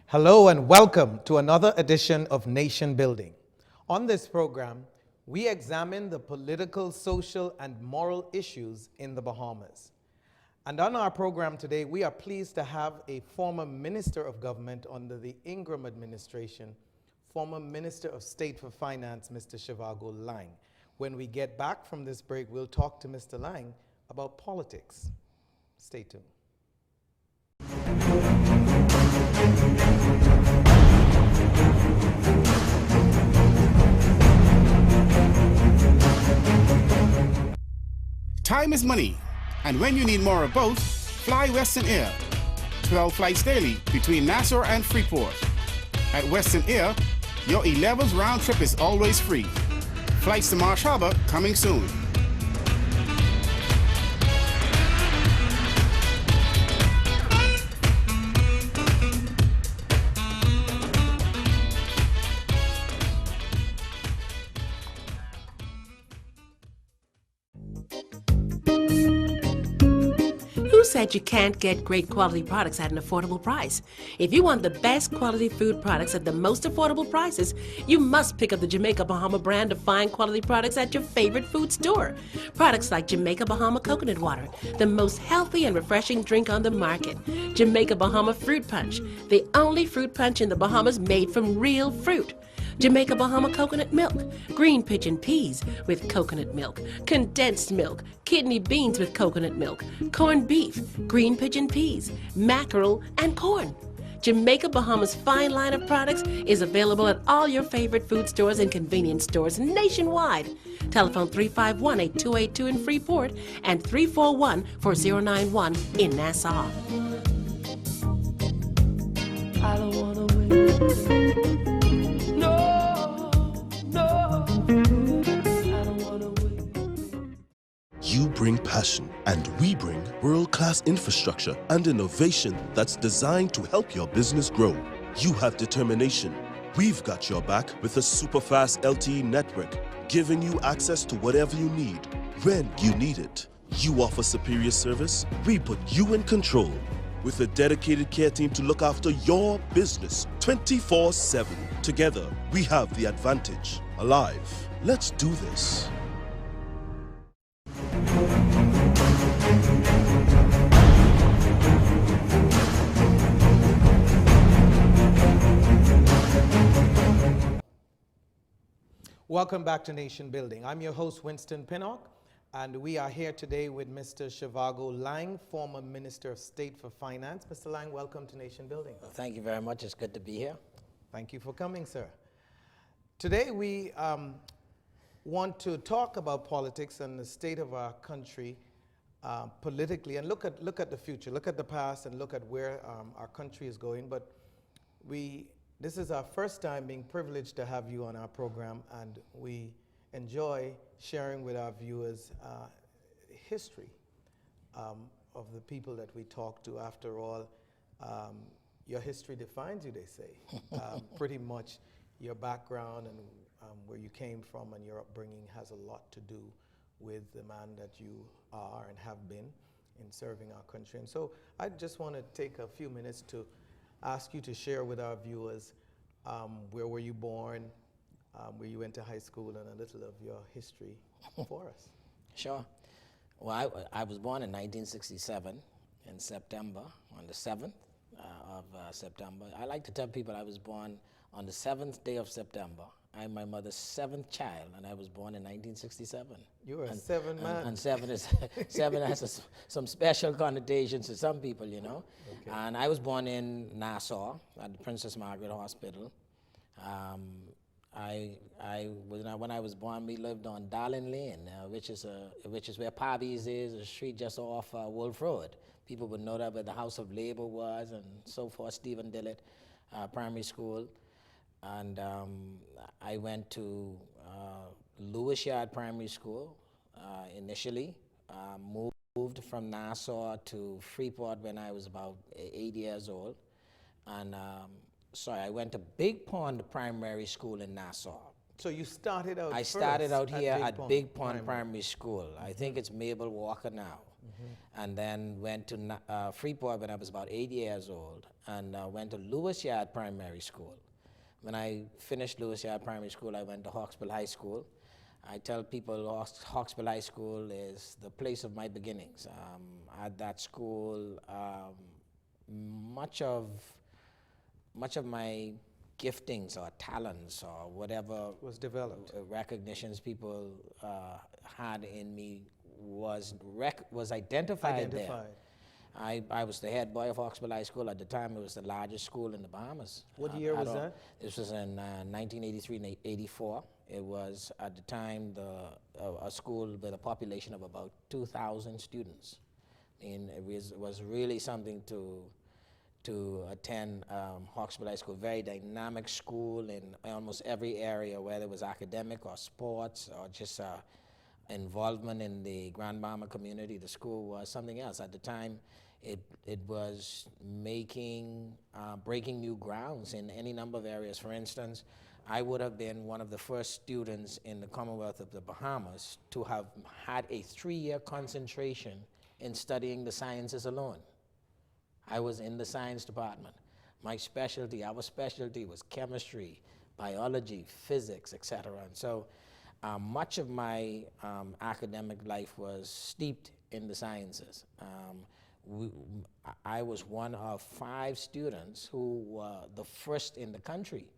Hello and welcome to another edition of Nation Building. On this program, we examine the political, social, and moral issues in the Bahamas. And on our program today, we are pleased to have a former Minister of Government under the Ingram administration, former Minister of State for Finance, Mr. Zhivargo Laing. When we get back from this break, we'll talk to Mr. Laing about politics. Stay tuned. Time is money, and when you need more of both, fly Western Air. 12 flights daily between Nassau and Freeport. At Western Air, your 11th round trip is always free. Flights to Marsh Harbor coming soon. Who said you can't get great quality products at an affordable price? If you want the best quality food products at the most affordable prices, you must pick up the Jamaica Bahama brand of fine quality products at your favorite food store. Products like Jamaica Bahama Coconut Water, the most healthy and refreshing drink on the market. Jamaica Bahama Fruit Punch, the only fruit punch in the Bahamas made from real fruit. Jamaica Bahama coconut milk, green pigeon peas with coconut milk, condensed milk, kidney beans with coconut milk, corned beef, green pigeon peas, mackerel, and corn. Jamaica Bahama's fine line of products is available at all your favorite food stores and convenience stores nationwide. Telephone 351-8282 in Freeport and 341-4091 in Nassau. I don't wanna wait. You bring passion, and we bring world-class infrastructure and innovation that's designed to help your business grow. You have determination. We've got your back with a super-fast LTE network, giving you access to whatever you need, when you need it. You offer superior service, we put you in control, with a dedicated care team to look after your business 24/7. Together, we have the advantage. Alive. Let's do this. Welcome back to Nation Building. I'm your host, Winston Pinnock, and we are here today with Mr. Zhivargo Laing, former Minister of State for Finance. Mr. Laing, welcome to Nation Building. Well, thank you very much. It's good to be here. Thank you for coming, sir. Today we want to talk about politics and the state of our country politically, and look at the future, look at the past, and look at where our country is going. But this is our first time being privileged to have you on our program, and we enjoy sharing with our viewers history of the people that we talk to. After all, your history defines you, they say. Pretty much your background and where you came from and your upbringing has a lot to do with the man that you are and have been in serving our country. And so I just want to take a few minutes to ask you to share with our viewers where were you born, where you went to high school, and a little of your history for us. Sure. Well, I was born in 1967 in September, on the 7th of September. I like to tell people I was born on the 7th day of September. I'm my mother's 7th child, and I was born in 1967. You were a 7 man. And 7 has some special connotations to some people, you know. Okay. And I was born in Nassau at the Princess Margaret Hospital. When I was born, we lived on Darling Lane, which is where Pobby's is, a street just off Wolf Road. People would know that where the House of Labor was, and so forth. Stephen Dillett Primary School. And I went to Lewis Yard Primary School initially, moved moved from Nassau to Freeport when I was about 8 years old. And I went to Big Pond Primary School in Nassau. So you started out I first started out here Big at Pond Big Pond Primary School. I think it's Mabel Walker now. And then went to Freeport when I was about 8 years old, and went to Lewis Yard Primary School. When I finished Lewis Yard Primary School, I went to Hawksbill High School. I tell people Hawksbill High School is the place of my beginnings. At that school, much of my giftings or talents or whatever was developed. Recognitions people had in me was identified there. I was the head boy of Hawksbill High School. At the time, it was the largest school in the Bahamas. What year was that? This was in 1983 and 84. It was, at the time, a school with a population of about 2,000 students. And it was really something to attend Hawksbill High School. Very dynamic school in almost every area, whether it was academic or sports or just involvement in the Grand Bahama community. The school was something else. At the time, it was breaking new grounds in any number of areas. For instance, I would have been one of the first students in the Commonwealth of the Bahamas to have had a 3-year concentration in studying the sciences alone. I was in the science department. Our specialty was chemistry, biology, physics, etc. And so much of my academic life was steeped in the sciences. I was one of 5 students who were the first in the country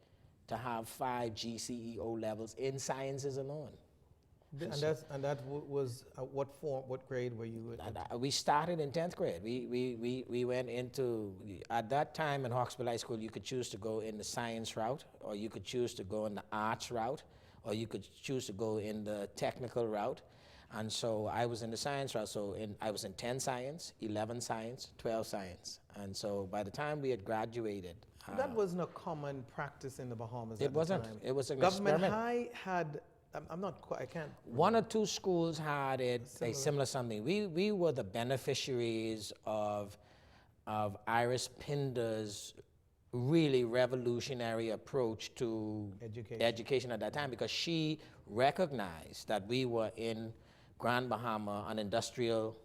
to have 5 GCE O levels in sciences alone. And that was what grade were you at? We started in 10th grade. We went into, at that time in Hawksbill High School, you could choose to go in the science route, or you could choose to go in the arts route, or you could choose to go in the technical route. And so I was in the science route, so I was in 10 science, 11 science, 12 science. And so by the time we had graduated, that wasn't a common practice in the Bahamas it at wasn't. the time. It was an Government experiment. High had, I'm not quite, I can't. One or two schools had a similar something. We were the beneficiaries of Iris Pinder's really revolutionary approach to education at that time, because she recognized that we were in Grand Bahama, an industrial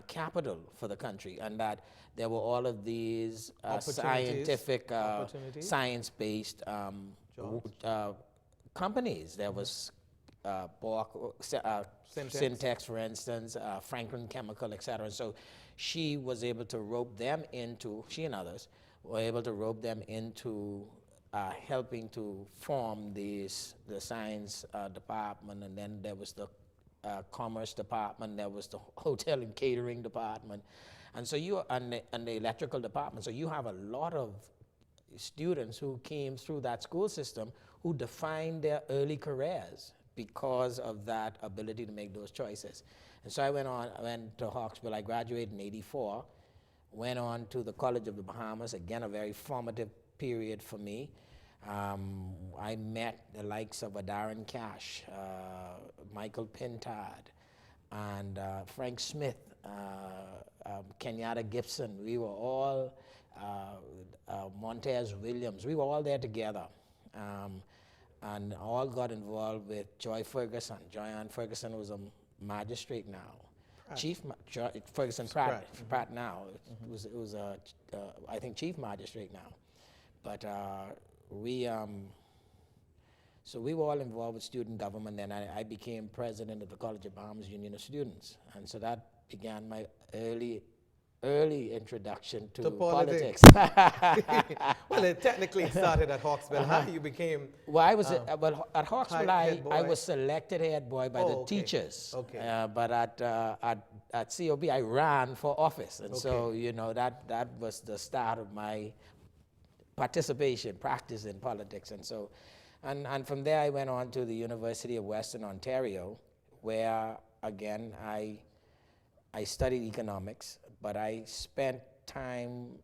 capital for the country, and that there were all of these scientific, science-based companies. There was Syntex, for instance, Franklin Chemical, et cetera. So she was able to rope them into, she and others were able to rope them into helping to form the science department, and then there was the commerce department, there was the hotel and catering department, and so and the electrical department. So you have a lot of students who came through that school system who defined their early careers because of that ability to make those choices. And so I went to Hawksbill. I graduated in '84, went on to the College of the Bahamas, again a very formative period for me. I met the likes of Adaran Cash, Michael Pintard, and Frank Smith, Kenyatta Gibson. We were all, Montez Williams, we were all there together. And all got involved with Joy Ferguson. Joyanne Ferguson was a magistrate now. Ferguson Pratt now. It was I think chief magistrate now. But so we were all involved with student government, and I became president of the College of Bahamas Union of Students. And so that began my early introduction to politics. Well, it technically started at Hawksbill High. You became... Well, I was at Hawksbill High, I was selected head boy by the teachers. Okay. But at COB, I ran for office. And so, you know, that was the start of my practice in politics. And so, and from there I went on to the University of Western Ontario, where, again, I studied economics, but I spent time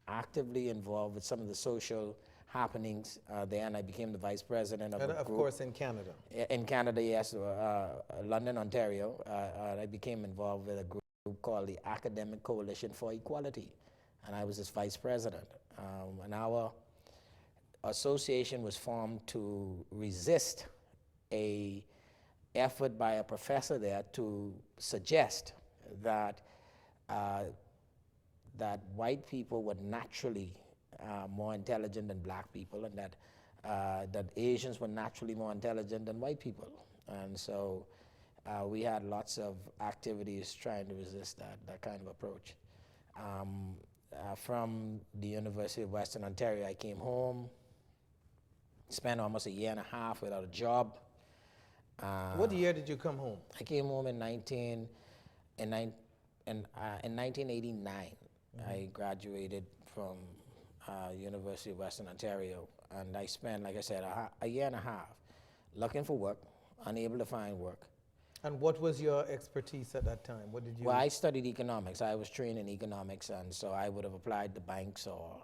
actively involved with some of the social happenings there, and I became the vice president of a group. Of course, in Canada. In Canada, yes, London, Ontario. I became involved with a group group called the Academic Coalition for Equality, and I was its vice president. And our association was formed to resist a effort by a professor there to suggest that that white people were naturally more intelligent than black people, and that Asians were naturally more intelligent than white people. And so we had lots of activities trying to resist that kind of approach. From the University of Western Ontario, I came home, spent almost a year and a half without a job. What year did you come home? I came home in 1989. I graduated from University of Western Ontario, and I spent, like I said, a year and a half looking for work, unable to find work. And what was your expertise at that time? What did you? Well, I studied economics. I was trained in economics, and so I would have applied to banks, or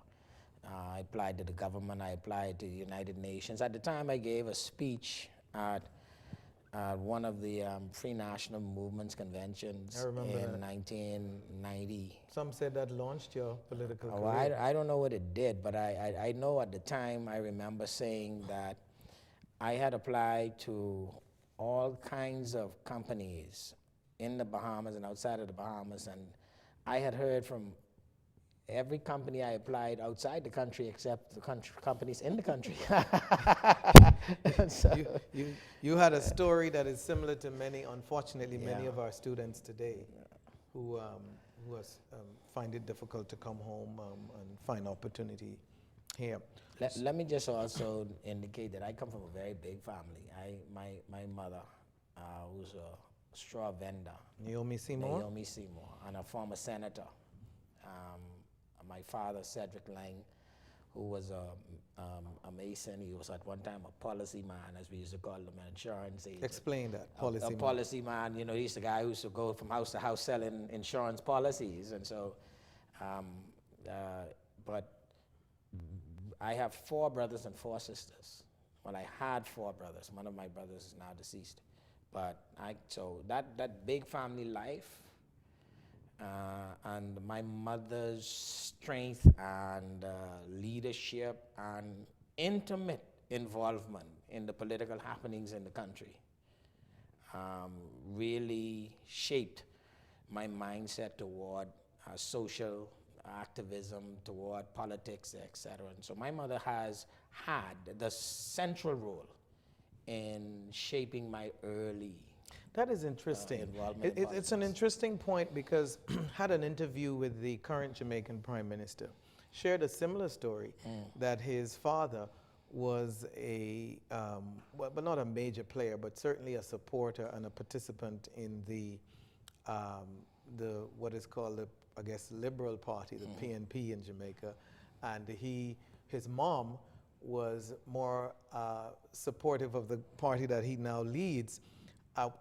I applied to the government. I applied to the United Nations. At the time, I gave a speech at one of the Free National Movements conventions in 1990. Some said that launched your political Oh, career. I don't know what it did, but I know at the time I remember saying that I had applied to all kinds of companies in the Bahamas and outside of the Bahamas, and I had heard from every company I applied outside the country except the companies in the country. So, You had a story that is similar to many, unfortunately, many Yeah. of our students today who find it difficult to come home and find opportunity here. let me just also indicate that I come from a very big family. My mother was a straw vendor, Naomi Seymour? Naomi Seymour, and a former senator. My father, Cedric Laing, who was a Mason. He was at one time a policy man, as we used to call him, an insurance agent. Explain that, A policy man. policy man, you know, he's the guy who used to go from house to house selling insurance policies. And so, but I have 4 brothers and 4 sisters. Well, I had 4 brothers. One of my brothers is now deceased. But so that big family life, and my mother's strength and leadership and intimate involvement in the political happenings in the country really shaped my mindset toward social activism, toward politics, etc. And so my mother has had the central role in shaping my early That is interesting. involvement in It's an politics. interesting point because had an interview with the current Jamaican Prime Minister, shared a similar story that his father was well, but not a major player, but certainly a supporter and a participant in the what is called the, I guess, Liberal Party, the PNP in Jamaica, and his mom was more supportive of the party that he now leads.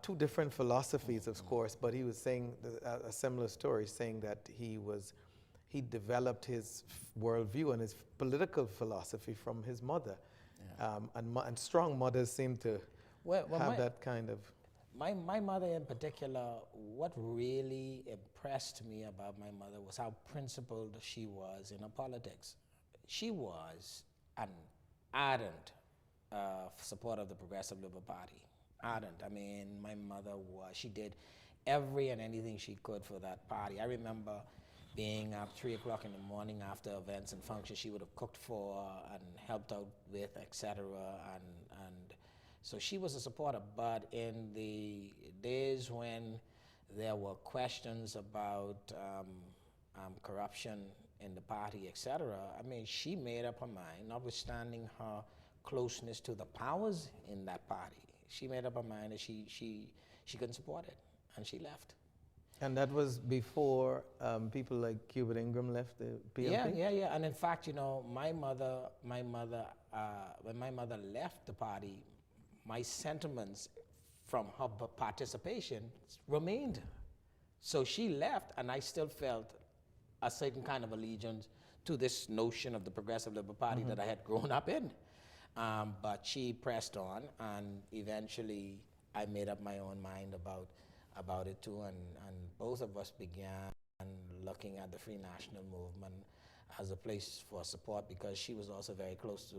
2 different philosophies, of course, but he was saying a similar story, saying that he developed his worldview and his political philosophy from his mother. And strong mothers seem to have that kind of... My mother in particular, what really impressed me about my mother was how principled she was in her politics. She was an ardent supporter of the Progressive Liberal Party. Ardent. I mean, my mother she did every and anything she could for that party. I remember being up 3 o'clock in the morning after events and functions she would have cooked for and helped out with, etc. And so she was a supporter. But in the days when there were questions about corruption in the party, etc., I mean, she made up her mind, notwithstanding her closeness to the powers in that party. She made up her mind that she couldn't support it, and she left. And that was before people like Cuba Ingram left the PNP? Yeah. And in fact, you know, my mother, when my mother left the party, my sentiments from her participation remained. So she left, and I still felt a certain kind of allegiance to this notion of the Progressive Liberal Party that I had grown up in. But she pressed on, and eventually I made up my own mind about about it too, and both of us began looking at the Free National Movement as a place for support, because she was also very close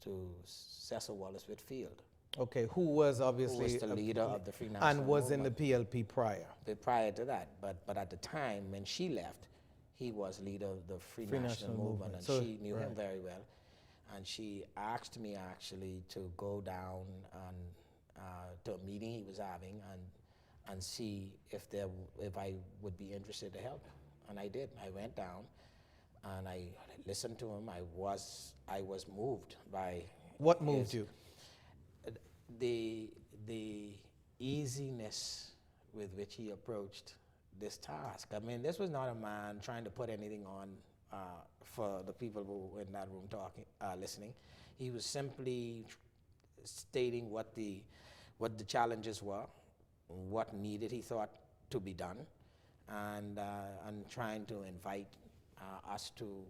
to Cecil Wallace Whitfield. Okay, who was obviously Who was the leader of the Free National and was Movement. in the PLP prior. Prior to that, but at the time when she left, he was leader of the Free National Movement, and So, she knew him right. very well. And she asked me actually to go down and to a meeting he was having and see if I would be interested to help. And I did. I went down and I listened to him. I was moved by What moved you? the easiness with which he approached this task. I mean, this was not a man trying to put anything on for the people who were in that room listening. He was simply stating what the challenges were, what needed, he thought, to be done, and trying to invite us to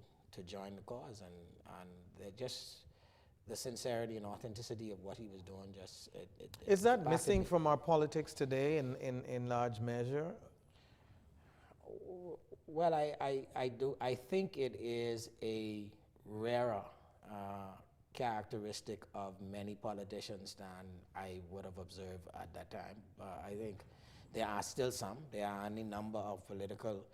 join the cause, and just the sincerity and authenticity of what he was doing. Is that impacted missing me. from our politics today in large measure? Well, I think it is a rarer characteristic of many politicians than I would have observed at that time. I think there are still some. There are any number of political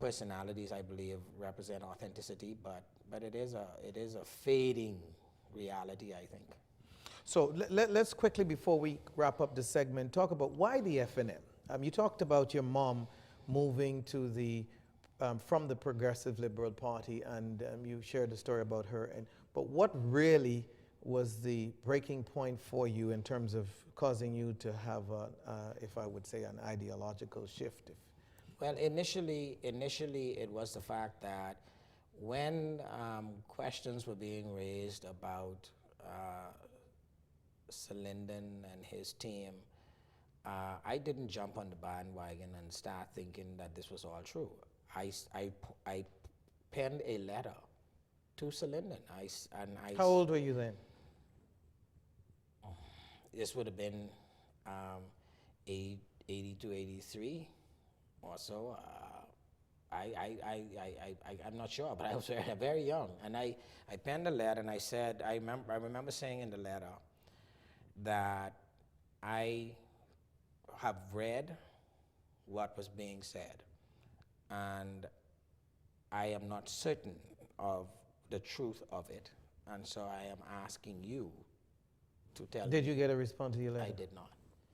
personalities, I believe, represent authenticity, but it is a fading reality, I think. So let's quickly, before we wrap up this segment, talk about why the FNM. You talked about your mom moving to from the Progressive Liberal Party, and you shared the story about her. But what really was the breaking point for you in terms of causing you to have, if I would say, an ideological shift? Well, initially it was the fact that when questions were being raised about Linden and his team, I didn't jump on the bandwagon and start thinking that this was all true. I penned a letter to Linden. How old were you then? This would have been 82, 83 or so. I'm not sure, but I was very young. And I penned a letter, and I said, I remember saying in the letter that I have read what was being said, and I am not certain of the truth of it, and so I am asking you to tell me. Did you get a response to your letter? I did not.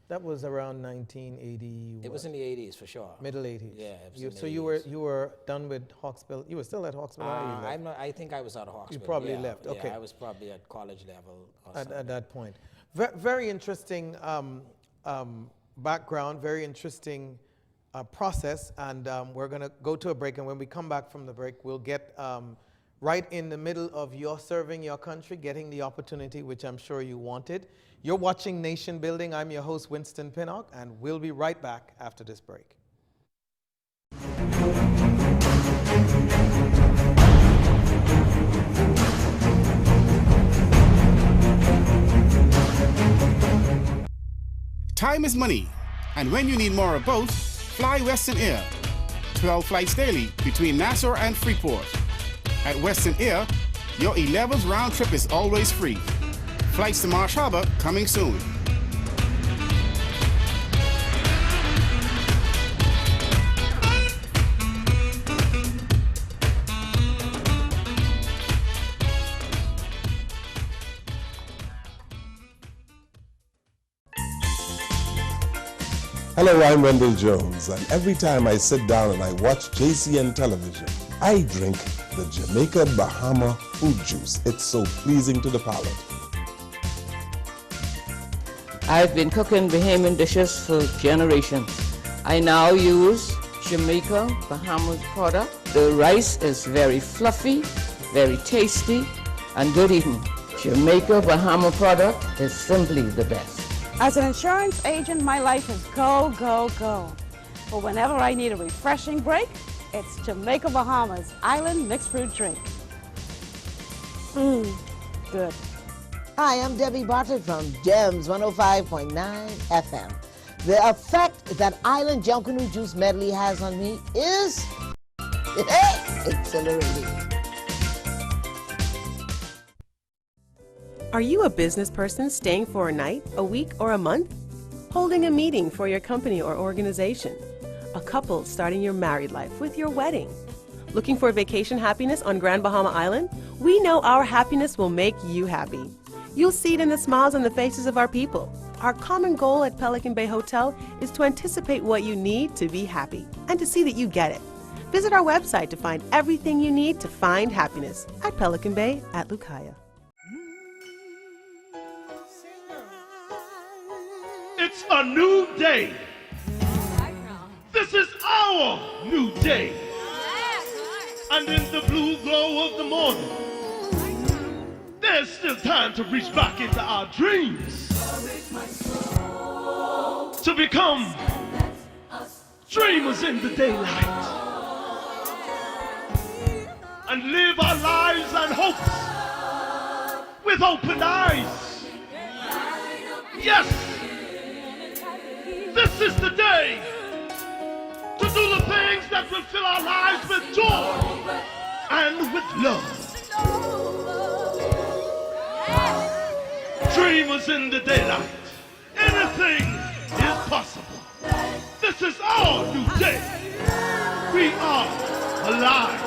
That was around 1980. It was in the 80s for sure. Middle 80s. Yeah. It was in the So 80s. you were done with Hawksbill. You were still at Hawksbill. Or you left? I'm not, I think I was out of Hawksbill. You probably yeah, left. Okay. Yeah, I was probably at college level or At that point. Very interesting background, very interesting process, and we're going to go to a break, and when we come back from the break, we'll get right in the middle of your serving your country, getting the opportunity which I'm sure you wanted. You're watching Nation Building. I'm your host, Winston Pinnock, and we'll be right back after this break. Time is money, and when you need more of both, fly Western Air. 12 flights daily between Nassau and Freeport. At Western Air, your 11th round trip is always free. Flights to Marsh Harbor coming soon. Hello, I'm Wendell Jones, and every time I sit down and I watch JCN television, I drink the Jamaica Bahama fruit juice. It's so pleasing to the palate. I've been cooking Bahamian dishes for generations. I now use Jamaica Bahamas product. The rice is very fluffy, very tasty, and good eating. Jamaica Bahama product is simply the best. As an insurance agent, my life is go, go, go. But whenever I need a refreshing break, it's Jamaica Bahamas Island Mixed Fruit Drink. Good. Hi, I'm Debbie Bartlett from GEMS 105.9 FM. The effect that Island Junkanoo Juice Medley has on me is exhilarating. Are you a business person staying for a night, a week, or a month? Holding a meeting for your company or organization? A couple starting your married life with your wedding? Looking for vacation happiness on Grand Bahama Island? We know our happiness will make you happy. You'll see it in the smiles on the faces of our people. Our common goal at Pelican Bay Hotel is to anticipate what you need to be happy and to see that you get it. Visit our website to find everything you need to find happiness at Pelican Bay at Lucaya. It's a new day. This is our new day. And in the blue glow of the morning, there's still time to reach back into our dreams. To become dreamers in the daylight. And live our lives and hopes with open eyes. Yes! This is the day to do the things that will fill our lives with joy and with love. Dreamers in the daylight. Anything is possible. This is our new day. We are alive.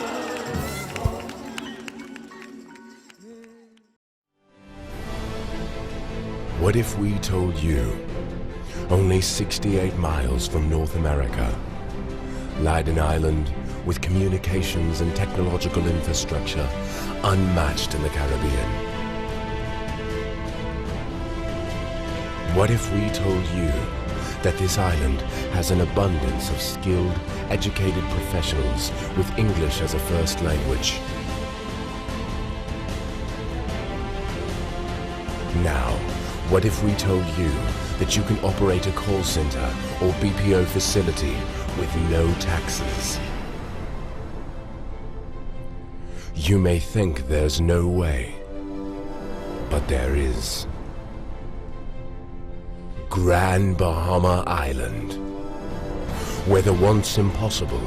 What if we told you only 68 miles from North America lied an island with communications and technological infrastructure unmatched in the Caribbean? What if we told you that this island has an abundance of skilled, educated professionals with English as a first language? Now, what if we told you that you can operate a call center or BPO facility with no taxes? You may think there's no way, but there is. Grand Bahama Island, where the once impossible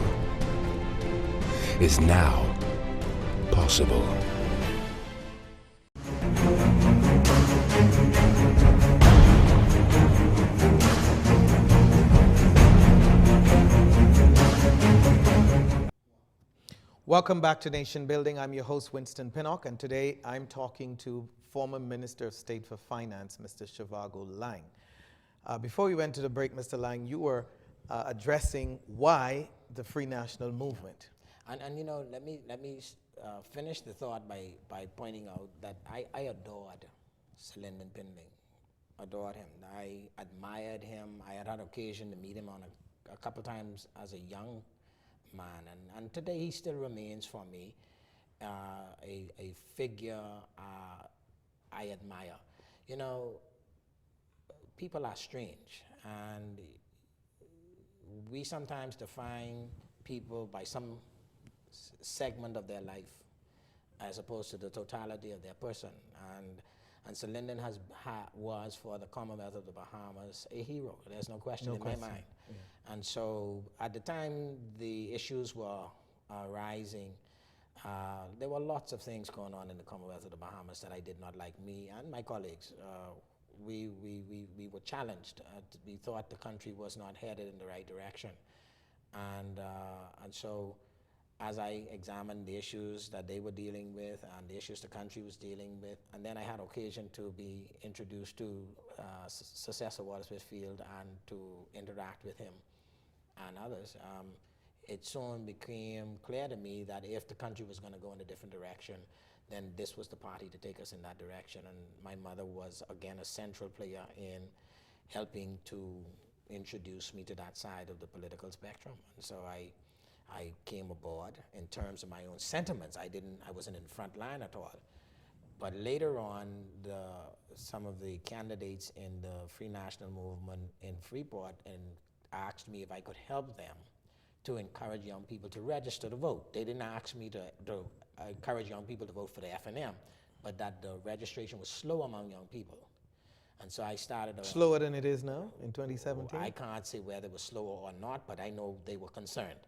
is now possible. Welcome back to Nation Building. I'm your host, Winston Pinnock, and today I'm talking to former Minister of State for Finance, Mr. Zhivargo Laing. Before we went to the break, Mr. Laing, you were addressing why the Free National Movement. And you know, let me finish the thought by pointing out that I adored Sir Lyndon Pinling. Adored him. I admired him. I had occasion to meet him on a couple times as a young man, and today he still remains for me a figure I admire. You know, people are strange, and we sometimes define people by some segment of their life as opposed to the totality of their person. And Sir Lyndon was for the Commonwealth of the Bahamas a hero. There's no question in my mind. Yeah. And so at the time the issues were rising, there were lots of things going on in the Commonwealth of the Bahamas that I did not like. Me and my colleagues, we were challenged. We thought the country was not headed in the right direction. And so as I examined the issues that they were dealing with and the issues the country was dealing with, and then I had occasion to be introduced to Successor Watersmith Field and to interact with him and others, it soon became clear to me that if the country was going to go in a different direction, then this was the party to take us in that direction. And my mother was, again, a central player in helping to introduce me to that side of the political spectrum. And so I came aboard in terms of my own sentiments. I wasn't in the front line at all. But later on, some of the candidates in the Free National Movement in Freeport asked me if I could help them to encourage young people to register to vote. They didn't ask me to encourage young people to vote for the FNM, but that the registration was slow among young people. And so I started a... Slower than it is now in 2017? I can't say whether it was slower or not, but I know they were concerned.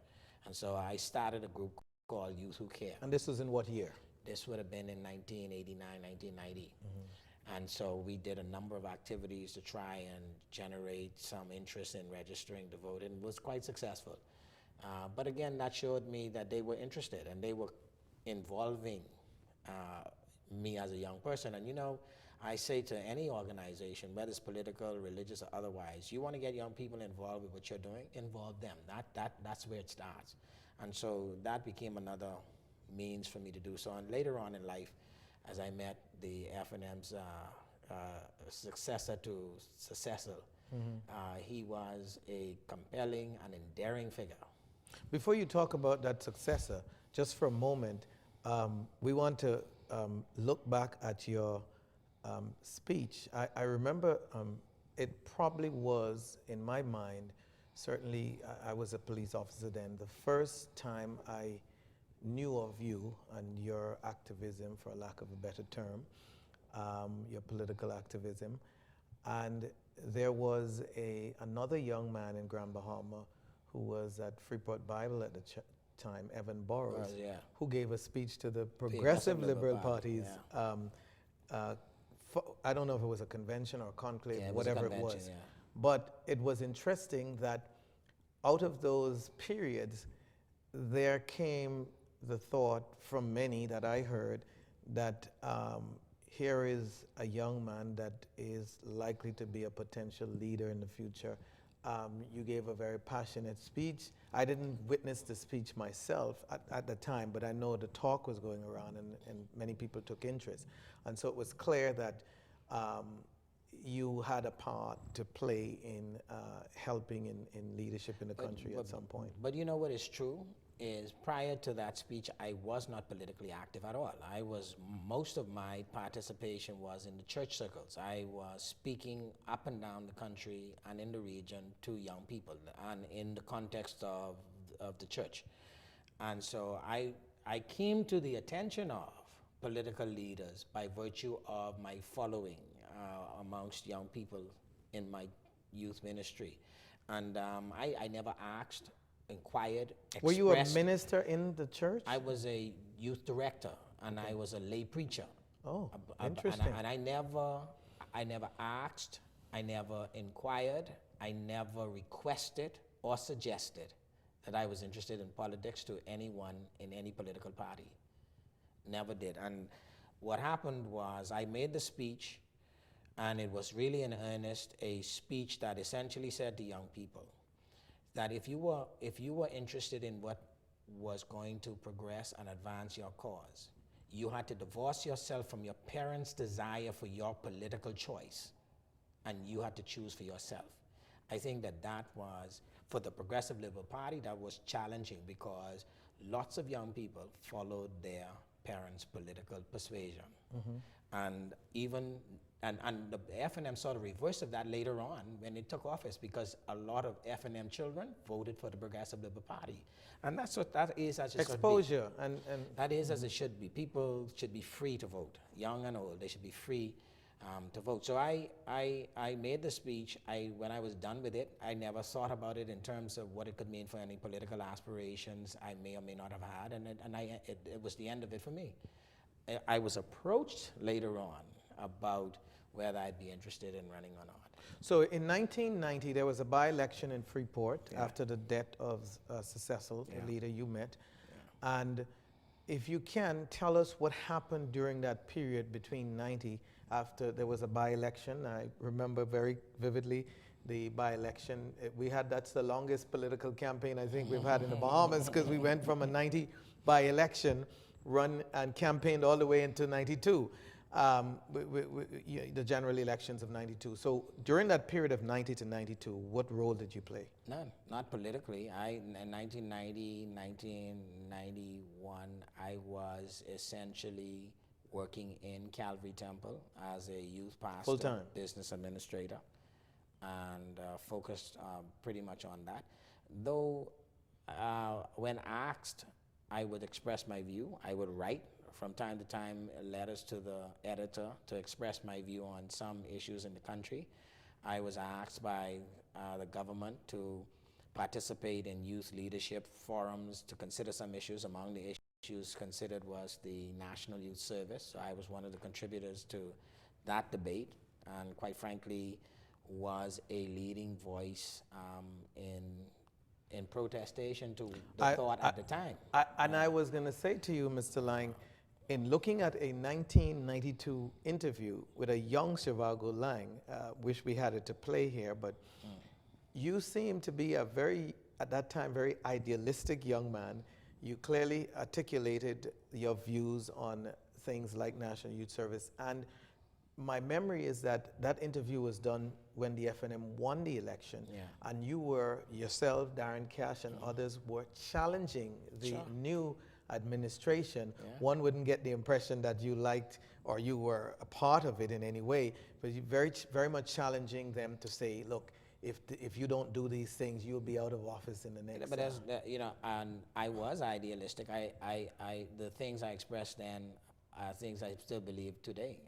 And so I started a group called Youth Who Care. And this was in what year? This would have been in 1989, 1990. And so we did a number of activities to try and generate some interest in registering to vote, and was quite successful. But again, that showed me that they were interested, and they were involving me as a young person. And you know, I say to any organization, whether it's political, religious, or otherwise, you want to get young people involved with what you're doing, involve them. That's where it starts. And so that became another means for me to do so. And later on in life, as I met the FNM's successor to Cecil, he was a compelling and endearing figure. Before you talk about that successor, just for a moment, we want to look back at your speech. I remember it probably was, in my mind, certainly I was a police officer then, the first time I knew of you and your activism, for lack of a better term, your political activism. And there was another young man in Grand Bahama who was at Freeport Bible at the time, Evan Burrows, who gave a speech to the Progressive Liberal Party's, I don't know if it was a convention or conclave, whatever it was. But it was interesting that out of those periods, there came the thought from many that I heard that here is a young man that is likely to be a potential leader in the future. You gave a very passionate speech. I didn't witness the speech myself at the time, but I know the talk was going around and many people took interest. And so it was clear that you had a part to play in helping in leadership in the country at some point. But you know what is true is prior to that speech, I was not politically active at all. Most of my participation was in the church circles. I was speaking up and down the country and in the region to young people and in the context of the church. And so I came to the attention of political leaders by virtue of my following amongst young people in my youth ministry. And I never asked, inquired, expressed. Were you a minister in the church? I was a youth director, and I was a lay preacher. Oh, interesting. And I never asked, I never inquired, I never requested or suggested that I was interested in politics to anyone in any political party. Never did. And what happened was I made the speech, and it was really in earnest a speech that essentially said to young people that if you were interested in what was going to progress and advance your cause, you had to divorce yourself from your parents' desire for your political choice, and you had to choose for yourself. I think that was, for the Progressive Liberal Party, that was challenging because lots of young people followed their parents' political persuasion. And the FNM saw the reverse of that later on when it took office, because a lot of FNM children voted for the Progressive Liberal Party. And that is as it exposure should be. And that is as it should be. People should be free to vote, young and old. They should be free to vote. So I made the speech. When I was done with it, I never thought about it in terms of what it could mean for any political aspirations I may or may not have had, and it was the end of it for me. I was approached later on about whether I'd be interested in running or not. So in 1990, there was a by-election in Freeport after the death of Cecil, the leader you met. And if you can, tell us what happened during that period between 90, after there was a by-election. I remember very vividly the by-election. That's the longest political campaign I think we've had in the Bahamas, because we went from a 90 by-election run and campaigned all the way into 92. The general elections of 92. So during that period of 90 to 92, what role did you play? None, not politically. In 1990, 1991, I was essentially working in Calvary Temple as a youth pastor, full-time business administrator, and focused pretty much on that. Though when asked, I would express my view. I would write from time to time, letters to the editor to express my view on some issues in the country. I was asked by the government to participate in youth leadership forums to consider some issues. Among the issues considered was the National Youth Service. So I was one of the contributors to that debate, and quite frankly, was a leading voice in protestation to the thought at the time. I was going to say to you, Mr. Laing, in looking at a 1992 interview with a young Zhivargo Laing, wish we had it to play here, but you seem to be a very, at that time, very idealistic young man. You clearly articulated your views on things like National Youth Service, and my memory is that that interview was done when the FNM won the election, and you were yourself, Darren Cash, and others were challenging the new administration. One wouldn't get the impression that you liked or you were a part of it in any way, but you very much challenging them to say, look, if you don't do these things, you'll be out of office in the next. But as you know, and I was idealistic. The things I expressed then are things I still believe today.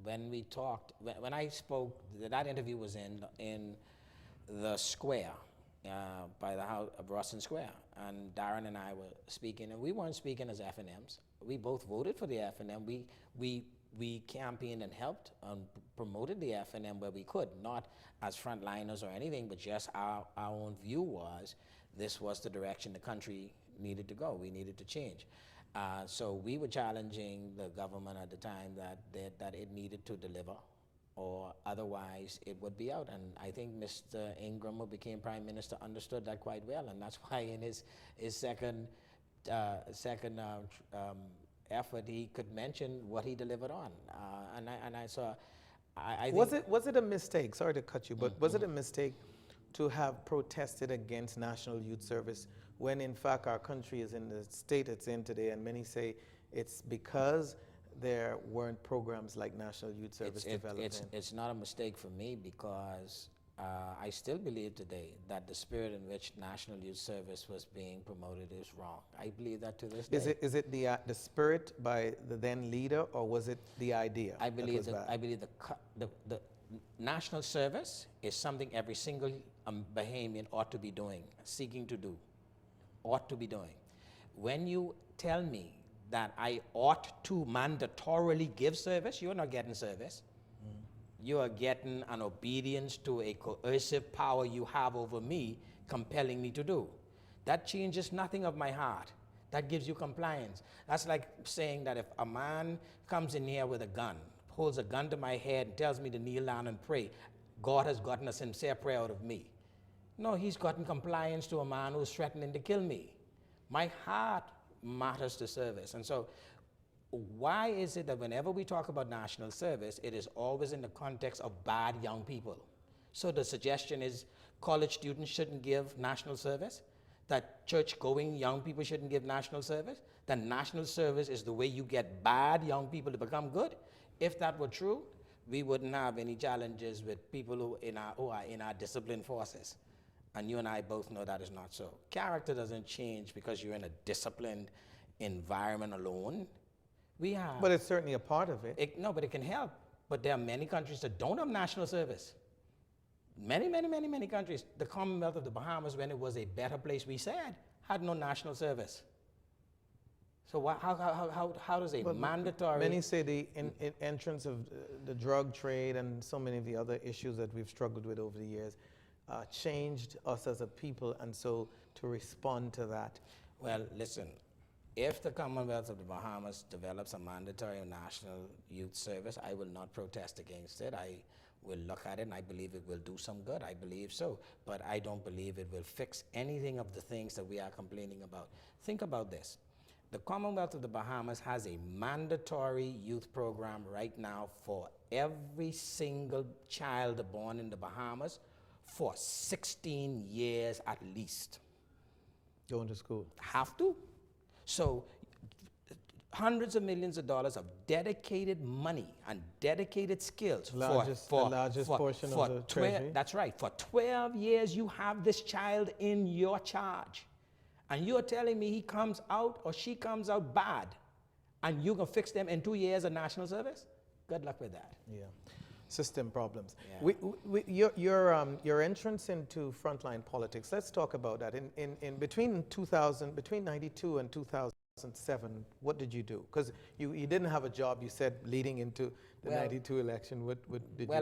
When we talked, when I spoke, that interview was in the square by the house of Russell Square, and Darren and I were speaking, and we weren't speaking as FNMs. We both voted for the FNM. We campaigned and helped and promoted the FNM where we could, not as frontliners or anything, but just our own view was this was the direction the country needed to go. We needed to change. So we were challenging the government at the time that it needed to deliver, or otherwise it would be out. And I think Mr. Ingram, who became Prime Minister, understood that quite well, and that's why in his second effort he could mention what he delivered on. I think was it a mistake? Sorry to cut you, but was it a mistake to have protested against National Youth Service when in fact our country is in the state it's in today, and many say it's because there weren't programs like National Youth Service developed? It's not a mistake for me, because I still believe today that the spirit in which National Youth Service was being promoted is wrong. I believe that to this day. Is it the spirit by the then leader, or was it the idea? I believe the National Service is something every single Bahamian ought to be doing, seeking to do, ought to be doing. When you tell me that I ought to mandatorily give service, you're not getting service. You are getting an obedience to a coercive power you have over me, compelling me to do. That changes nothing of my heart. That gives you compliance. That's like saying that if a man comes in here with a gun, holds a gun to my head and tells me to kneel down and pray, God has gotten a sincere prayer out of me. No, he's gotten compliance to a man who's threatening to kill me. My heart matters to service. And so why is it that whenever we talk about national service, it is always in the context of bad young people? So the suggestion is college students shouldn't give national service, that church-going young people shouldn't give national service, that national service is the way you get bad young people to become good. If that were true, we wouldn't have any challenges with people who are in our disciplined forces. And you and I both know that is not so. Character doesn't change because you're in a disciplined environment alone. But it's certainly a part of it. No, but it can help. But there are many countries that don't have national service. Many, many, many, many countries. The Commonwealth of the Bahamas, when it was a better place, we said, had no national service. So how does a mandatory... Many say the entrance of the drug trade and so many of the other issues that we've struggled with over the years changed us as a people, and so to respond to that. Well, listen, if the Commonwealth of the Bahamas develops a mandatory national youth service, I will not protest against it. I will look at it and I believe it will do some good. I believe so. But I don't believe it will fix anything of the things that we are complaining about. Think about this. The Commonwealth of the Bahamas has a mandatory youth program right now for every single child born in the Bahamas for 16 years at least. Going to school. Have to. So hundreds of millions of dollars of dedicated money and dedicated skills the largest portion of the treasury. That's right. For 12 years, you have this child in your charge. And you're telling me he comes out or she comes out bad. and you can fix them in 2 years of national service? Good luck with that. Yeah. System problems. Yeah. Your entrance into frontline politics, let's talk about that. In between 92 and 2007, what did you do? Because you didn't have a job, you said, leading into the 92 election. What did you?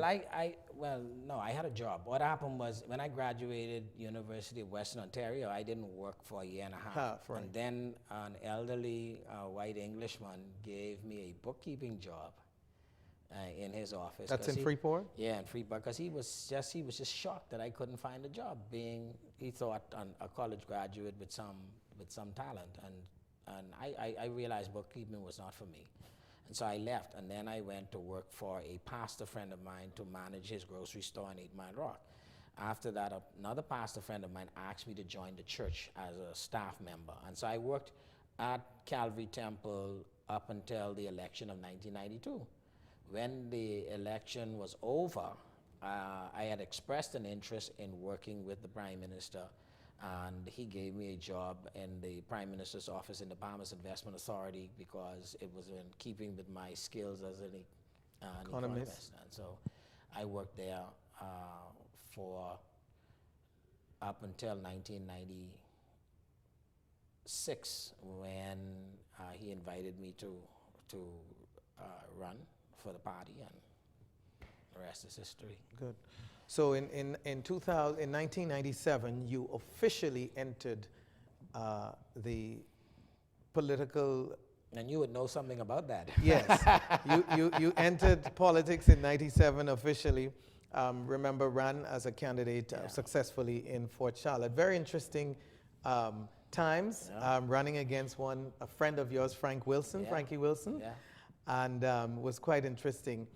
No, I had a job. What happened was when I graduated University of Western Ontario, I didn't work for a year and a half. Right. And then an elderly white Englishman gave me a bookkeeping job in his office. That's in Freeport? Yeah, in Freeport, because he was just shocked that I couldn't find a job. He thought a college graduate with some talent, and I realized bookkeeping was not for me. And so I left, and then I went to work for a pastor friend of mine to manage his grocery store in 8 Mile Rock. After that, another pastor friend of mine asked me to join the church as a staff member. And so I worked at Calvary Temple up until the election of 1992. When the election was over, I had expressed an interest in working with the Prime Minister, and he gave me a job in the Prime Minister's office in the Bahamas Investment Authority because it was in keeping with my skills as an economist. And so I worked there for up until 1996 when he invited me to run for the party, and the rest is history. Good. So in 1997, you officially entered the political. And you would know something about that. Yes, you entered politics in '97 officially. Remember, ran as a candidate successfully in Fort Charlotte. Very interesting times. Running against a friend of yours, Frankie Wilson. Yeah. And was quite interesting.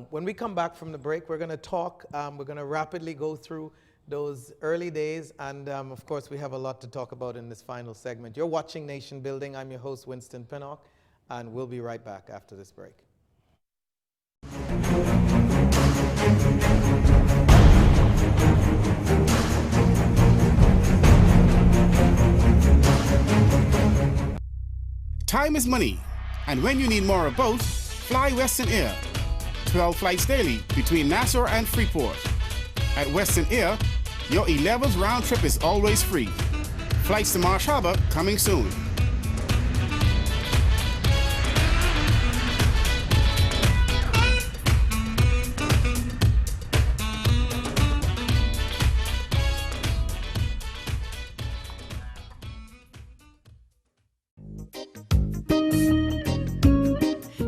When we come back from the break, we're going to talk. We're going to rapidly go through those early days, and of course, we have a lot to talk about in this final segment. You're watching Nation Building. I'm your host, Winston Pinnock, and we'll be right back after this break. Time is money, and when you need more of both, fly Western Air. 12 flights daily between Nassau and Freeport. At Western Air, your 11th round trip is always free. Flights to Marsh Harbor coming soon.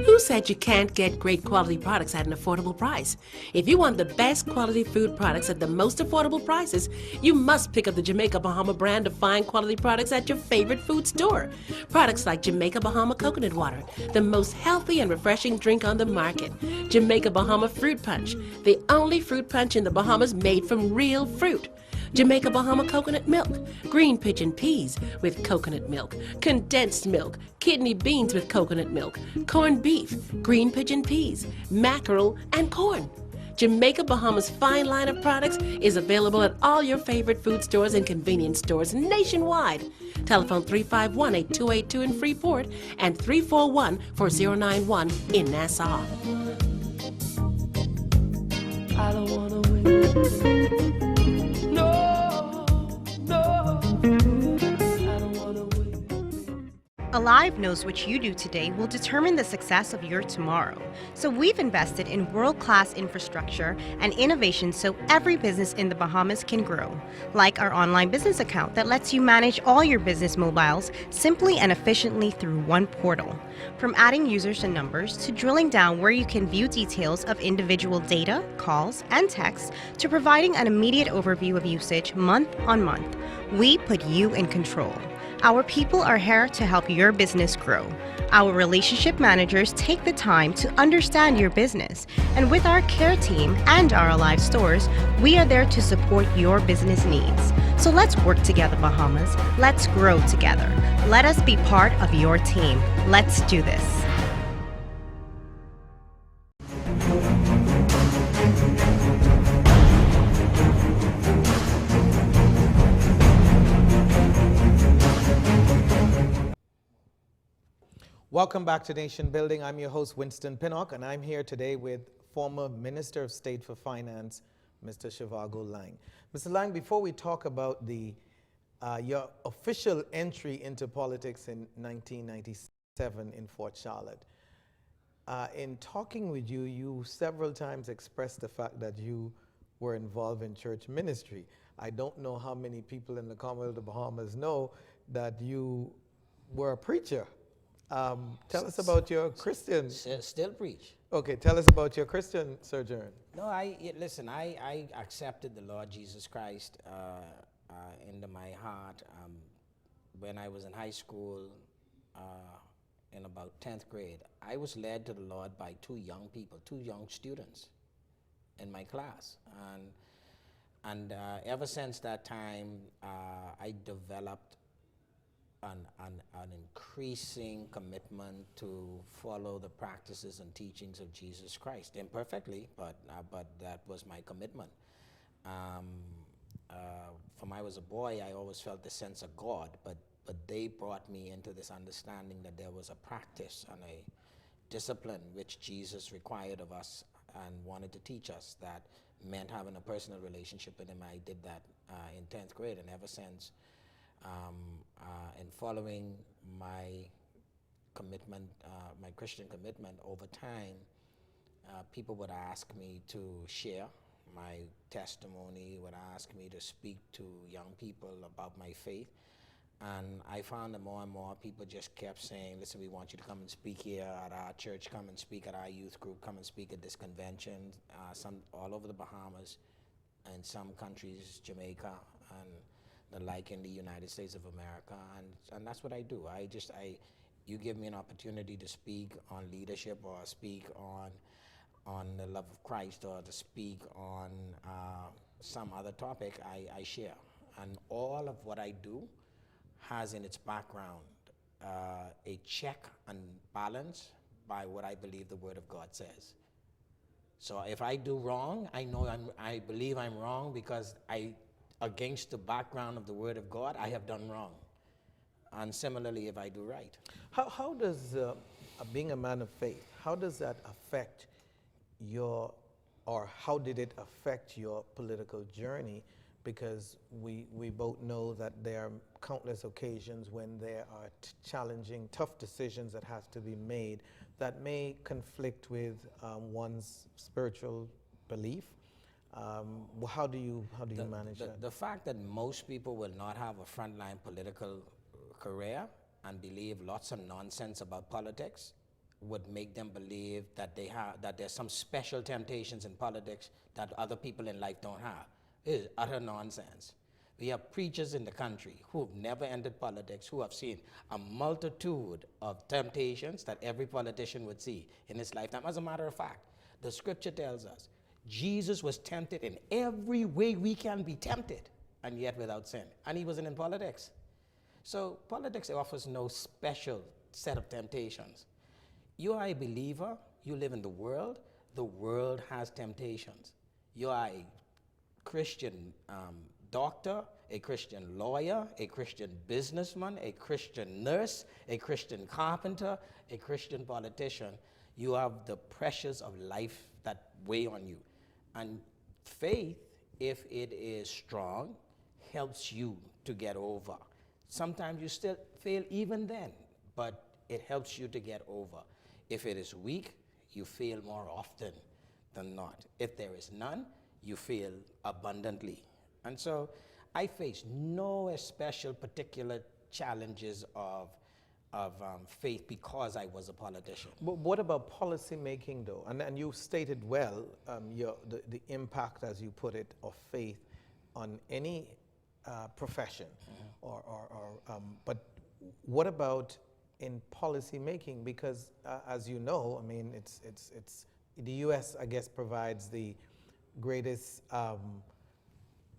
Who said you can't get great quality products at an affordable price? If you want the best quality food products at the most affordable prices, you must pick up the Jamaica Bahama brand of fine quality products at your favorite food store. Products like Jamaica Bahama Coconut Water, the most healthy and refreshing drink on the market. Jamaica Bahama Fruit Punch, the only fruit punch in the Bahamas made from real fruit. Jamaica Bahama coconut milk, green pigeon peas with coconut milk, condensed milk, kidney beans with coconut milk, corned beef, green pigeon peas, mackerel, and corn. Jamaica Bahama's fine line of products is available at all your favorite food stores and convenience stores nationwide. Telephone 351-8282 in Freeport and 341-4091 in Nassau. I don't wanna win. No, I don't wanna win. Alive knows what you do today will determine the success of your tomorrow. So we've invested in world-class infrastructure and innovation so every business in the Bahamas can grow. Like our online business account that lets you manage all your business mobiles simply and efficiently through one portal. From adding users and numbers to drilling down where you can view details of individual data, calls, and texts to providing an immediate overview of usage month on month, we put you in control. Our people are here to help your business grow. Our relationship managers take the time to understand your business. And with our care team and our Alive stores, we are there to support your business needs. So let's work together, Bahamas. Let's grow together. Let us be part of your team. Let's do this. Welcome back to Nation Building. I'm your host, Winston Pinnock, and I'm here today with former Minister of State for Finance, Mr. Zhivargo Laing. Mr. Laing, before we talk about your official entry into politics in 1997 in Fort Charlotte, in talking with you, you several times expressed the fact that you were involved in church ministry. I don't know how many people in the Commonwealth of the Bahamas know that you were a preacher. Tell us about your Christian. Still preach. Okay, tell us about your Christian sojourn. No, listen, I accepted the Lord Jesus Christ into my heart when I was in high school in about 10th grade. I was led to the Lord by two young students in my class. And ever since that time, I developed an increasing commitment to follow the practices and teachings of Jesus Christ. Imperfectly, but that was my commitment. From I was a boy, I always felt the sense of God, but they brought me into this understanding that there was a practice and a discipline which Jesus required of us and wanted to teach us that meant having a personal relationship with him. I did that in 10th grade, and ever since, in following my commitment, my Christian commitment over time, people would ask me to share my testimony, would ask me to speak to young people about my faith. And I found that more and more people just kept saying, listen, we want you to come and speak here at our church, come and speak at our youth group, come and speak at this convention, some all over the Bahamas, and some countries, Jamaica, and the like in the United States of America. And that's what I do. You give me an opportunity to speak on leadership or speak on the love of Christ or to speak on some other topic, I share. And all of what I do has in its background a check and balance by what I believe the Word of God says. So if I do wrong, I believe I'm wrong because against the background of the Word of God, I have done wrong. And similarly, if I do right. How does being a man of faith, how does that affect how did it affect your political journey? Because we both know that there are countless occasions when there are challenging, tough decisions that have to be made that may conflict with one's spiritual belief. How do you manage that? The fact that most people will not have a frontline political career and believe lots of nonsense about politics would make them believe that there's some special temptations in politics that other people in life don't have. It is utter nonsense. We have preachers in the country who have never entered politics, who have seen a multitude of temptations that every politician would see in his lifetime. As a matter of fact, the scripture tells us Jesus was tempted in every way we can be tempted, and yet without sin. And he wasn't in politics. So politics offers no special set of temptations. You are a believer, you live in the world has temptations. You are a Christian doctor, a Christian lawyer, a Christian businessman, a Christian nurse, a Christian carpenter, a Christian politician. You have the pressures of life that weigh on you. And faith, if it is strong, helps you to get over. Sometimes you still fail even then, but it helps you to get over. If it is weak, you fail more often than not. If there is none, you fail abundantly. And so I face no special particular challenges of faith because I was a politician. But what about policy making, though? And you stated well the impact, as you put it, of faith on any profession. But what about in policy making? Because as you know, I mean, it's the U.S. I guess provides the greatest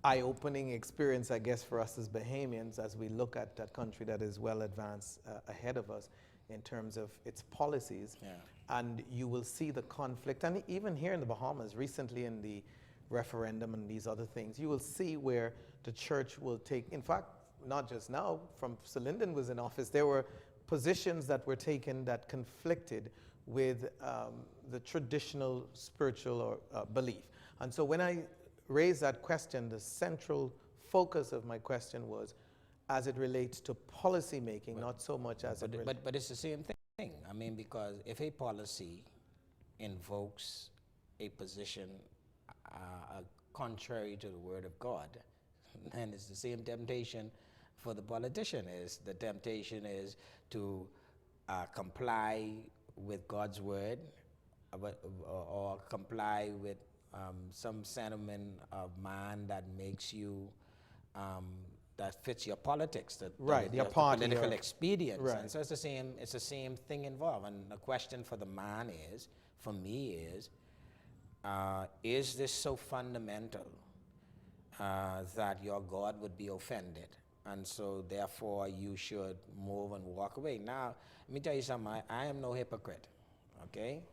eye-opening experience, I guess, for us as Bahamians as we look at that country that is well advanced ahead of us in terms of its policies. Yeah. And you will see the conflict, and even here in the Bahamas, recently in the referendum and these other things, you will see where the church will take, in fact, not just now, from Sir Lyndon was in office, there were positions that were taken that conflicted with the traditional spiritual or belief. And so when I raised that question, the central focus of my question was as it relates to policy making, not so much as it relates. But it's the same thing. I mean, because if a policy invokes a position contrary to the word of God, then it's the same temptation for the politician. The temptation is to comply with God's word or comply with some sentiment of man that makes you that fits your politics, your party, political expedience. Right. And so it's the same thing involved. And the question for the man is, for me is this so fundamental that your God would be offended? And so therefore you should move and walk away. Now, let me tell you something, I am no hypocrite, okay?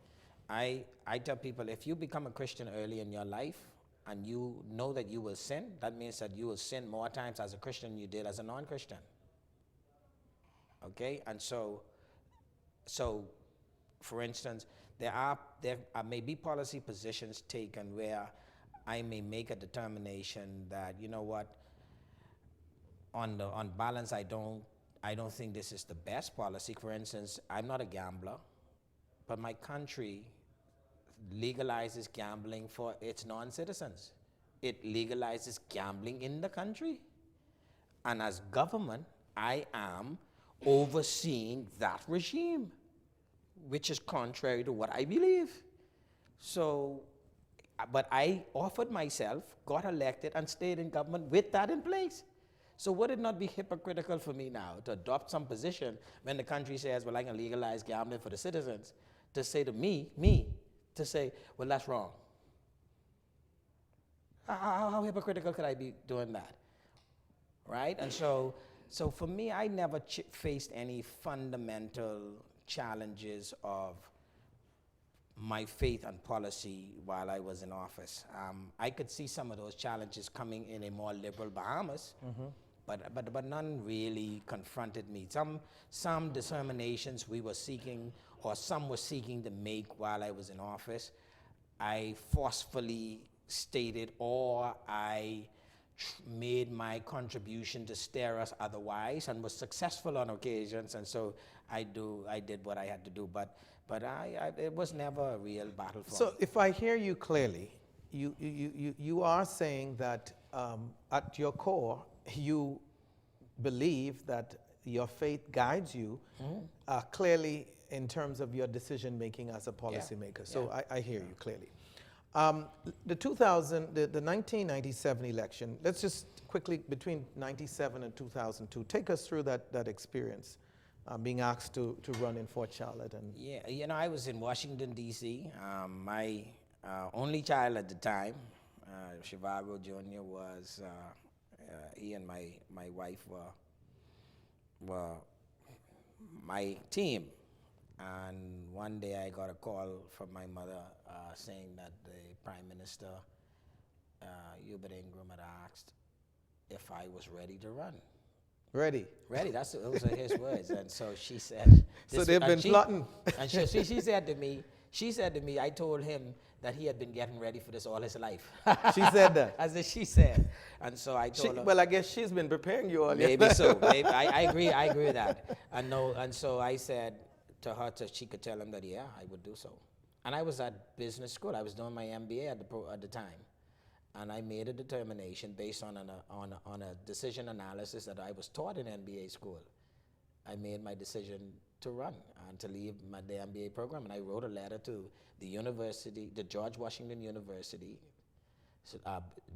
I tell people, if you become a Christian early in your life, and you know that you will sin, that means that you will sin more times as a Christian than you did as a non-Christian. Okay? And so for instance, there may be policy positions taken where I may make a determination that, you know what, on balance, I don't think this is the best policy. For instance, I'm not a gambler, but my country legalizes gambling for its non-citizens. It legalizes gambling in the country. And as government, I am overseeing that regime, which is contrary to what I believe. So, but I offered myself, got elected, and stayed in government with that in place. So would it not be hypocritical for me now to adopt some position when the country says, well, I can legalize gambling for the citizens, to say to me, to say, well, that's wrong? How hypocritical could I be doing that? Right? And so for me, I never faced any fundamental challenges of my faith and policy while I was in office. I could see some of those challenges coming in a more liberal Bahamas, but none really confronted me. Some determinations we were seeking, or some were seeking to make while I was in office, I forcefully stated, or I made my contribution to steer us otherwise, and was successful on occasions. And so I did what I had to do, but it was never a real battle for me. So if I hear you clearly, you are saying that at your core, you believe that your faith guides you clearly in terms of your decision making as a policymaker. So I hear you clearly. The 1997 election, let's just quickly, between 97 and 2002, take us through that experience, being asked to run in Fort Charlotte. And yeah, you know, I was in Washington, D.C. My only child at the time, Zhivargo Jr., was, he and my wife were my team. And one day I got a call from my mother saying that the Prime Minister, Hubert Ingram, had asked if I was ready to run. Ready, those are his words. And so she said... So they've been plotting. And she said to me, I told him that he had been getting ready for this all his life. She said that? As she said. And so I told her... Well, I guess she's been preparing you all Maybe so. Maybe, I agree with that. And so I said to her that she could tell him that, yeah, I would do so. And I was at business school. I was doing my MBA at the time. And I made a determination based on a decision analysis that I was taught in MBA school. I made my decision to run and to leave the MBA program. And I wrote a letter to the university, the George Washington University,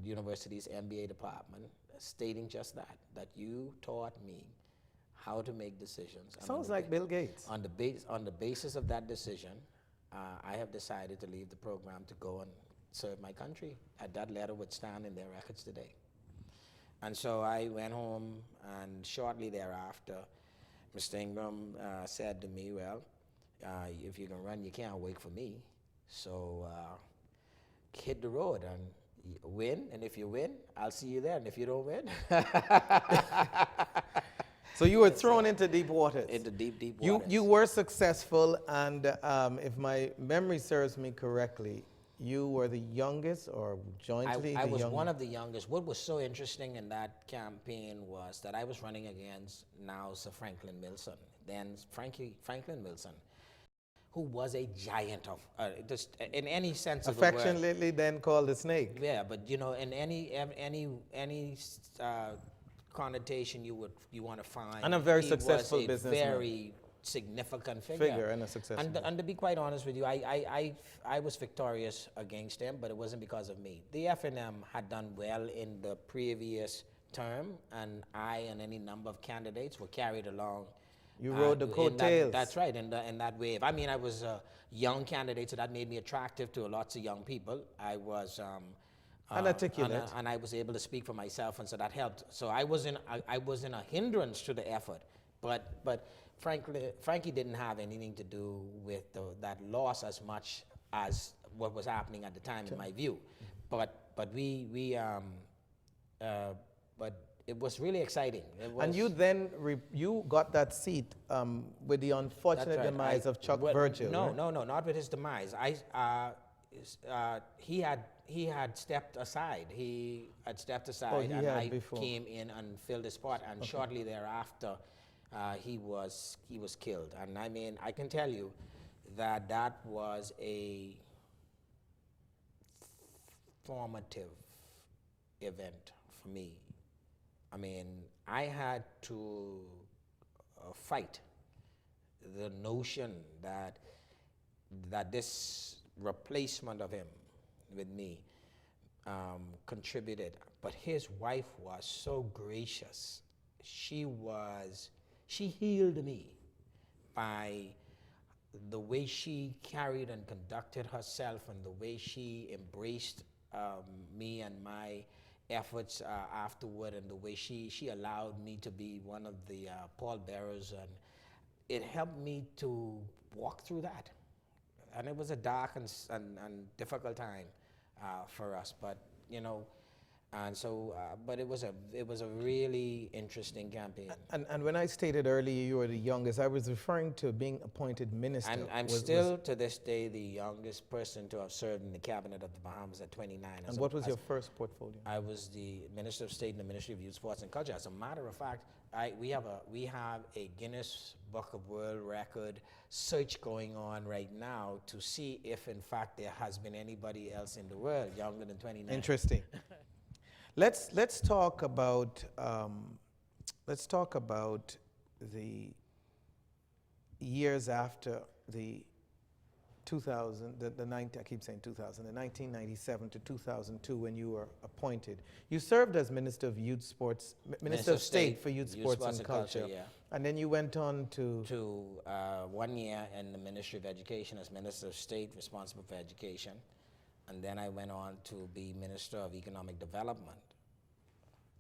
university's MBA department, stating just that you taught me how to make decisions. Sounds like Bill Gates. On the basis of that decision, I have decided to leave the program to go and serve my country. That letter would stand in their records today. And so I went home, and shortly thereafter, Mr. Ingram said to me, well, if you can run, you can't wait for me. So hit the road and win, and if you win, I'll see you there, and if you don't win. So you were thrown into deep waters. Into deep You waters. were successful, and if my memory serves me correctly, you were the youngest or jointly I the was youngest? one of the youngest. What was so interesting in that campaign was that I was running against now Sir Franklin Wilson, then Franklin Wilson, who was a giant of, just in any sense of the word. Affectionately then called the snake. Yeah, but you know, in any connotation you want to find, And a very he successful was a businessman. very significant figure. And a successful. And to be quite honest with you, I was victorious against him, but it wasn't because of me. The FNM had done well in the previous term, and I and any number of candidates were carried along. You rode the in coattails. That's right, in that wave. I mean, I was a young candidate, so that made me attractive to lots of young people. I was And articulate. and I was able to speak for myself, and so that helped. So I wasn't a hindrance to the effort, but Frankie didn't have anything to do with that loss as much as what was happening at the time, in my view. But it was really exciting. And you then you got that seat with the unfortunate That's right. demise of Chuck Virgil. No, right? no, not with his demise. He had stepped aside. He had stepped aside, and I came in and filled his spot. And shortly thereafter, he was killed. And I mean, I can tell you that was a formative event for me. I mean, I had to fight the notion that this replacement of him with me contributed. But his wife was so gracious. She healed me by the way she carried and conducted herself, and the way she embraced me and my efforts afterward, and the way she allowed me to be one of the pallbearers, and it helped me to walk through that. And it was a dark and difficult time for us, but you know, and so, but it was a really interesting campaign. And when I stated earlier you were the youngest, I was referring to being appointed minister. I'm still, to this day, the youngest person to have served in the cabinet of the Bahamas at 29. And what was your first portfolio? I was the Minister of State in the Ministry of Youth, Sports and Culture. As a matter of fact, we have a Guinness Book of World Record search going on right now to see if, in fact, there has been anybody else in the world younger than 29. Interesting. Let's talk about the years after the 1997 to 2002 when you were appointed. You served as Minister of Youth Sports, Minister of State for Youth Sports and Culture. Yeah. And then you went on to 1 year in the Ministry of Education as Minister of State responsible for education. And then I went on to be Minister of Economic Development.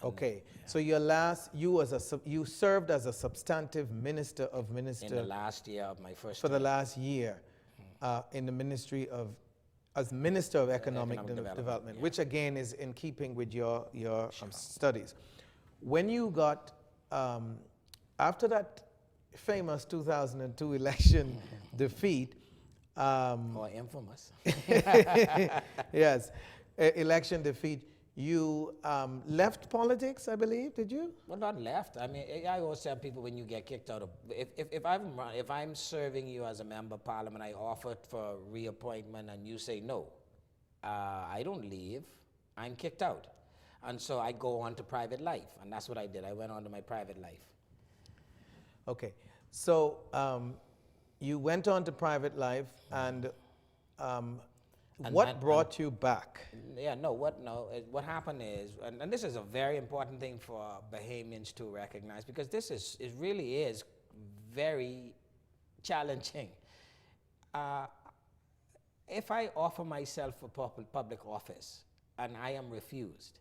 Okay, so you served as a substantive minister in the last year of my first for term. the last year in the Ministry as Minister of Economic Development, yeah. which again is in keeping with your studies. When you got after that famous 2002 election defeat, or infamous. Yes, election defeat. You left politics, I believe, did you? Well, not left. I mean, I always tell people when you get kicked out of, if I'm serving you as a member of parliament, I offer for reappointment and you say no, I don't leave, I'm kicked out. And so I go on to private life, and that's what I did. I went on to my private life. Okay, so you went on to private life, and what brought you back? Yeah, what happened is, and this is a very important thing for Bahamians to recognize, because it really is very challenging. If I offer myself for public office and I am refused,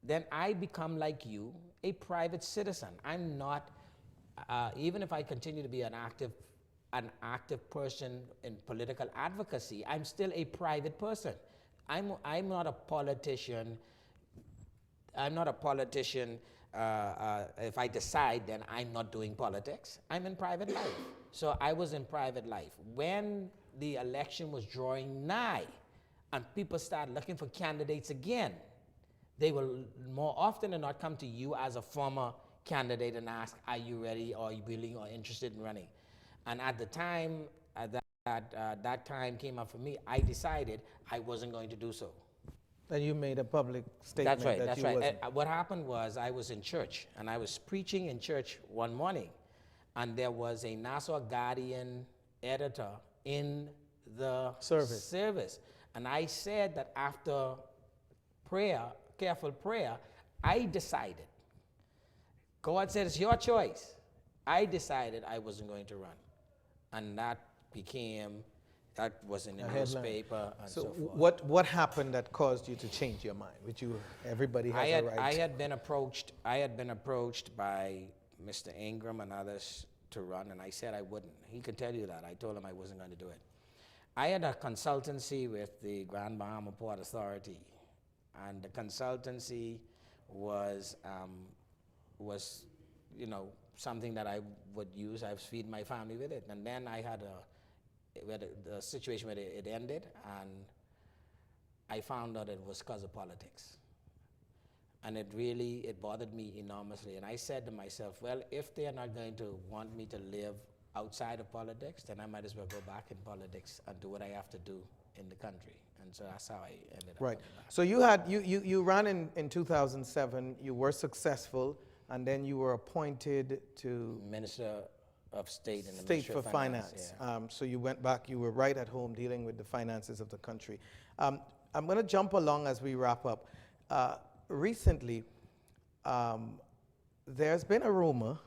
then I become, like you, a private citizen. I'm not, even if I continue to be an active person in political advocacy, I'm still a private person. I'm not a politician. I'm not a politician if I decide, then I'm not doing politics. I'm in private life. So I was in private life. When the election was drawing nigh and people started looking for candidates again, they will more often than not come to you as a former candidate and ask, are you ready, or are you willing or interested in running? And at the time, that time came up for me, I decided I wasn't going to do so. And you made a public statement That's right, that that's you right. wasn't. What happened was I was in church, and I was preaching in church one morning, and there was a Nassau Guardian editor in the service. And I said that after prayer, careful prayer, I decided. God said, it's your choice. I decided I wasn't going to run. And that was in the newspaper and so forth. What happened that caused you to change your mind? Everybody has a right. I had been approached by Mr. Ingram and others to run, and I said I wouldn't. He could tell you that. I told him I wasn't going to do it. I had a consultancy with the Grand Bahama Port Authority, and the consultancy was something that I would use. I was feeding my family with it, and then I had a situation where it ended, and I found out it was because of politics. And it bothered me enormously. And I said to myself, well, if they're not going to want me to live outside of politics, then I might as well go back in politics and do what I have to do in the country. And so that's how I ended up. Right. So you ran in 2007, you were successful, and then you were appointed to Minister of State in the State Ministry for of Finance. Yeah. So you went back, you were right at home dealing with the finances of the country. I'm going to jump along as we wrap up. Recently, there's been a rumor,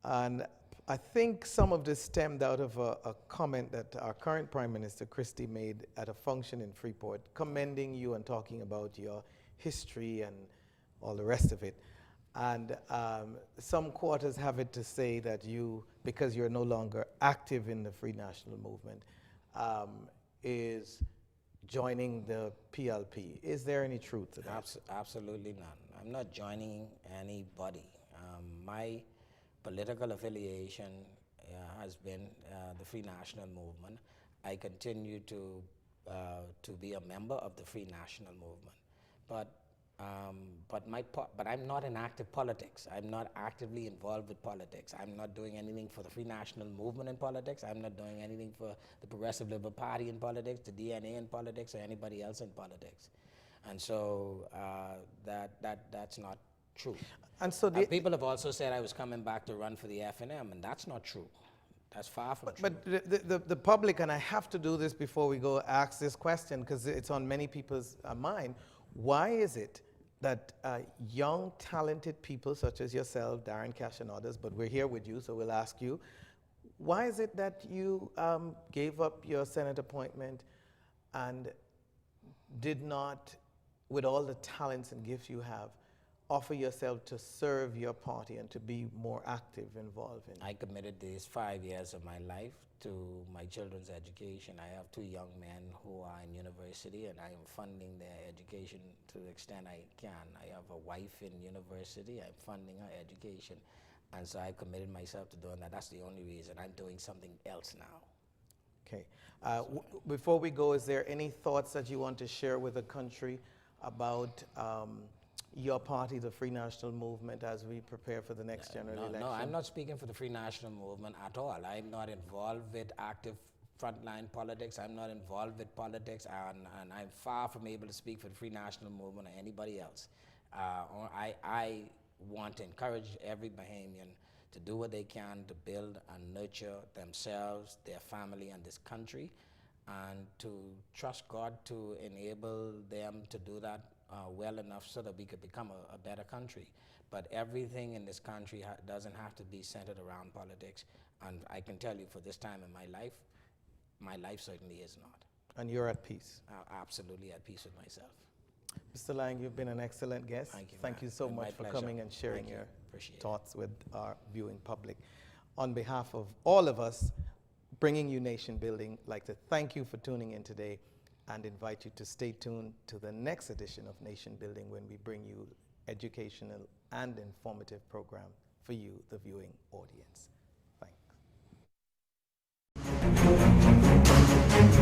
and I think some of this stemmed out of a comment that our current Prime Minister, Christie, made at a function in Freeport, commending you and talking about your history and all the rest of it. And some quarters have it to say that you, because you're no longer active in the Free National Movement, is joining the PLP. Is there any truth to that? Absolutely none. I'm not joining anybody. My political affiliation has been the Free National Movement. I continue to be a member of the Free National Movement, but I'm not in active politics. I'm not actively involved with politics. I'm not doing anything for the Free National Movement in politics. I'm not doing anything for the Progressive Liberal Party in politics, the DNA in politics, or anybody else in politics. And so that's not true. And so people have also said I was coming back to run for the FNM, and that's not true. That's far from true. But the public, and I have to do this before we go ask this question because it's on many people's mind, why is it that young, talented people such as yourself, Darren Cash and others, but we're here with you, so we'll ask you, why is it that you gave up your Senate appointment and did not, with all the talents and gifts you have, offer yourself to serve your party and to be more active, involved in? I committed these 5 years of my life to my children's education. I have 2 young men who are in university, and I am funding their education to the extent I can. I have a wife in university. I'm funding her education. And so I committed myself to doing that. That's the only reason. I'm doing something else now. Okay. Before we go, is there any thoughts that you want to share with the country about your party, the Free National Movement, as we prepare for the next general election? No, I'm not speaking for the Free National Movement at all. I'm not involved with active frontline politics. I'm not involved with politics, and I'm far from able to speak for the Free National Movement or anybody else. I want to encourage every Bahamian to do what they can to build and nurture themselves, their family, and this country, and to trust God to enable them to do that well enough so that we could become a better country. But everything in this country doesn't have to be centered around politics. And I can tell you, for this time in my life certainly is not. And you're at peace? Absolutely at peace with myself. Mr. Laing, you've been an excellent guest. Thank you you so much for coming and sharing your thoughts with our viewing public. On behalf of all of us bringing you Nation Building, I'd like to thank you for tuning in today and invite you to stay tuned to the next edition of Nation Building when we bring you educational and informative program for you, the viewing audience. Thanks.